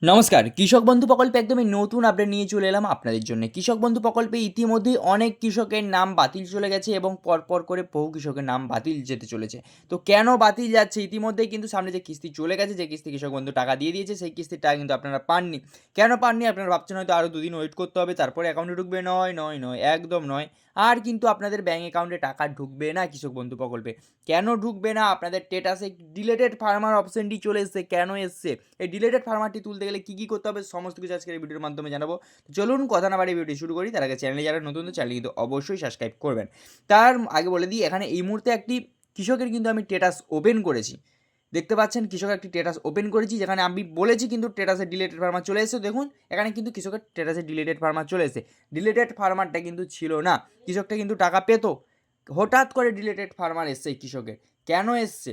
নমস্কার, কৃষক বন্ধু প্রকল্পে একদমই নতুন আপডেট নিয়ে চলে এলাম আপনাদের জন্য। কৃষক বন্ধু প্রকল্পে ইতিমধ্যেই অনেক কৃষকের নাম বাতিল চলে গেছে এবং পরপর করে বহু কৃষকের নাম বাতিল যেতে চলেছে। তো কেন বাতিল যাচ্ছে? ইতিমধ্যেই কিন্তু সামনে যে কিস্তি চলে গেছে, যে কিস্তি কৃষক বন্ধু টাকা দিয়ে দিয়েছে, সেই কিস্তির টাকা কিন্তু আপনারা পাননি। কেন পাননি? আপনারা ভাবছেন হয়তো আরও দুদিন ওয়েট করতে হবে, তারপরে অ্যাকাউন্টে ঢুকবে। নয়, নয়, নয়, একদম নয়। আর কিন্তু আপনাদের ব্যাঙ্ক অ্যাকাউন্টে টাকা ঢুকবে না কৃষক বন্ধু প্রকল্পে। কেন ঢুকবে না? আপনাদের স্ট্যাটাসে ডিলেটেড ফার্মার অপশনটি চলে এসেছে। কেন এসছে? এই ডিলেটেড ফার্মারটি তুলতে গেলে কী করতে হবে সমস্ত কিছু আজকের এই ভিডিওর মাধ্যমে জানাবো। তো চলুন কথা না বাড়িয়ে ভিডিওটি শুরু করি। তার আগে চ্যানেলে যারা নতুন, তো চ্যানেল কিন্তু অবশ্যই সাবস্ক্রাইব করবেন। তার আগে বলে দিই, এখানে এই মুহূর্তে একটি কৃষকের কিন্তু আমি স্ট্যাটাস ওপেন করেছি। দেখতে পাচ্ছেন কৃষকের একটি স্ট্যাটাস ওপেন করেছি, যেখানে আমি বলেছি কিন্তু স্ট্যাটাসে ডিলেটেড ফার্মার চলে এসেছে। দেখুন এখানে কিন্তু কৃষকের স্ট্যাটাসে ডিলেটেড ফার্মার চলে এসেছে। ডিলেটেড ফার্মারটা কিন্তু ছিল না, কৃষকটা কিন্তু টাকা পেত। হঠাৎ করে ডিলেটেড ফার্মার এসছে এই কৃষকের। কেন এসছে?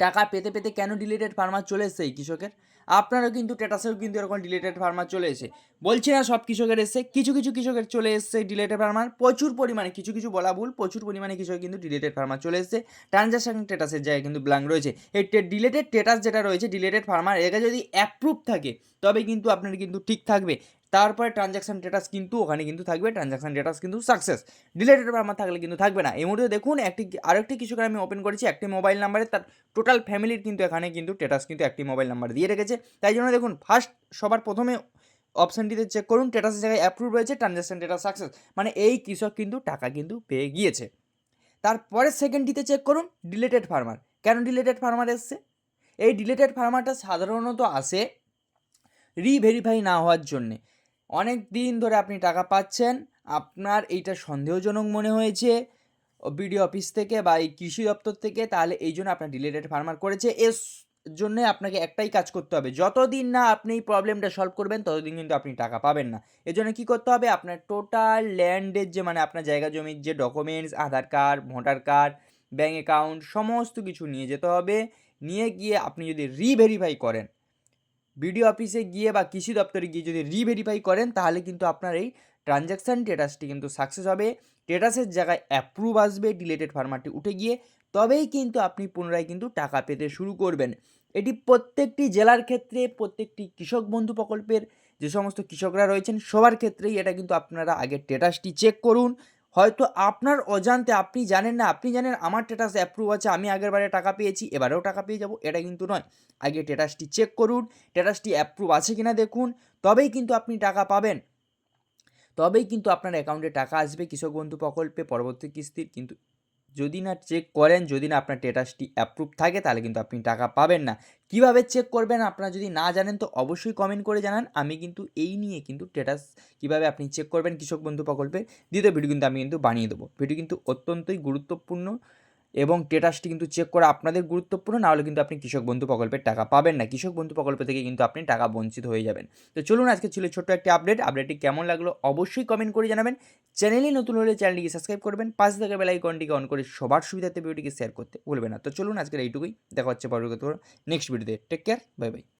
টাকা পেতে পেতে কেন ডিলেটেড ফার্মার চলে এসছে এই কৃষকের? আপনারও কিন্তু স্ট্যাটাসেও কিন্তু এরকম ডিলেটেড ফার্মার চলে এসে, বলছি না সব কৃষকের এসছে, কিছু কিছু কৃষকের চলে এসছে ডিলেটেড ফার্মার। প্রচুর পরিমাণে, কিছু কিছু বলা ভুল, প্রচুর পরিমাণে কৃষকের কিন্তু ডিলেটেড ফার্মার চলে এসছে। ট্রানজাকশন স্ট্যাটাসের জায়গায় কিন্তু ব্ল্যাঙ্ক রয়েছে। এই ডিলেটেড স্ট্যাটাস যেটা রয়েছে ডিলেটেড ফার্মার, এটা যদি অ্যাপ্রুভ থাকে তবে কিন্তু আপনার কিন্তু ঠিক থাকবে। তারপরে ট্রানজাকশন স্ট্যাটাস কিন্তু ওখানে কিন্তু থাকবে, ট্রানজাকশন স্ট্যাটাস কিন্তু সাকসেস। ডিলেটেড ফার্মার থাকলে কিন্তু থাকবে না। এই মুহূর্তে দেখুন আরেকটি কৃষকের আমি ওপেন করেছি একটি মোবাইল নাম্বারে, তার টোটাল ফ্যামিলির কিন্তু এখানে কিন্তু স্ট্যাটাস কিন্তু একটি মোবাইল নাম্বার দিয়ে রেখেছে। তাই জন্য দেখুন ফার্স্ট সবার প্রথমে অপশানটিতে চেক করুন, স্ট্যাটাসের জায়গায় অ্যাপ্রুভ রয়েছে, ট্রানজাকশন স্ট্যাটাস সাকসেস, মানে এই কৃষক কিন্তু টাকা কিন্তু পেয়ে গিয়েছে। তারপরে সেকেন্ডটিতে চেক করুন ডিলেটেড ফার্মার। কেন ডিলেটেড ফার্মার এসছে? এই ডিলেটেড ফার্মারটা সাধারণত আসে রিভেরিফাই না হওয়ার জন্যে। অনেক দিন ধরে আপনি টাকা পাচ্ছেন, আপনার এইটা সন্দেহজনক মনে হয়েছে বিডিও অফিস থেকে বা এই কৃষি দপ্তর থেকে, তাহলে এই জন্য আপনার ডিলেটেড ফার্মার করেছে। এর জন্যে আপনাকে একটাই কাজ করতে হবে, যতদিন না আপনি এই প্রবলেমটা সলভ করবেন ততদিন কিন্তু আপনি টাকা পাবেন না। এর জন্য কী করতে হবে? আপনার টোটাল ল্যান্ডের যে, মানে আপনার জায়গা জমির যে documents, Aadhaar card, voter card, bank account, সমস্ত কিছু নিয়ে যেতে হবে। নিয়ে গিয়ে আপনি যদি রিভেরিফাই করেন, বিডিও অফিসে গিয়ে বা কৃষি দপ্তরে গিয়ে যদি রিভেরিফাই করেন, তাহলে কিন্তু আপনার এই ট্রানজ্যাকশান স্ট্যাটাসটি কিন্তু সাকসেস হবে। স্ট্যাটাসের জায়গায় অ্যাপ্রুভ আসবে, ডিলেটেড ফার্মারটি উঠে গিয়ে, তবেই কিন্তু আপনি পুনরায় কিন্তু টাকা পেতে শুরু করবেন। এটি প্রত্যেকটি জেলার ক্ষেত্রে, প্রত্যেকটি কৃষক বন্ধু প্রকল্পের যে সমস্ত কৃষকরা রয়েছেন সবার ক্ষেত্রেই এটা কিন্তু আপনারা আগে স্ট্যাটাসটি চেক করুন। হয়তো আপনার অজান্তে আপনি জানেন না, আপনি জানেন আমার স্ট্যাটাস অ্যাপ্রুভ আছে, আমি আগের বারে টাকা পেয়েছি, এবারেও টাকা পেয়ে যাব, এটা কিন্তু নয়। আগে স্ট্যাটাসটি চেক করুন, স্ট্যাটাসটি অ্যাপ্রুভ আছে কিনা দেখুন, তবেই কিন্তু আপনি টাকা পাবেন, তবেই কিন্তু আপনার অ্যাকাউন্টে টাকা আসবে কৃষক বন্ধু প্রকল্পে পরবর্তী কিস্তির। কিন্তু যদি না চেক করেন, যদি না আপনার স্ট্যাটাসটি অ্যাপ্রুভ থাকে, তাহলে কিন্তু আপনি টাকা পাবেন না। কিভাবে চেক করবেন আপনারা যদি না জানেন তো অবশ্যই কমেন্ট করে জানান। আমি কিন্তু এই নিয়ে কিন্তু স্ট্যাটাস কীভাবে আপনি চেক করবেন কৃষক বন্ধু প্রকল্পে দ্বিতীয় ভিডিও কিন্তু আমি কিন্তু বানিয়ে দেবো। ভিডিও কিন্তু অত্যন্তই গুরুত্বপূর্ণ এবং স্ট্যাটাসটি কিন্তু চেক করা আপনাদের গুরুত্বপূর্ণ, না হলে কিন্তু আপনি কৃষক বন্ধু প্রকল্পের টাকা পাবেন না। কৃষক বন্ধু প্রকল্প থেকে কিন্তু আপনি টাকা বঞ্চিত হয়ে যাবেন। তো চলুন, আজকে ছিল ছোট্ট একটি আপডেটটি কেমন লাগলো অবশ্যই কমেন্ট করে জানাবেন। চ্যানেলে নতুন হলে চ্যানেলটিকে সাবস্ক্রাইব করবেন, পাশে থাকা বেল আইকনটিকে অন করে সবার সুবিধার্থে ভিডিওটিকে শেয়ার করতে ভুলবেন না। তো চলুন আজকের এইটুকুই, দেখা হচ্ছে পরবর্তী নেক্সট ভিডিওতে। Take care, bye by.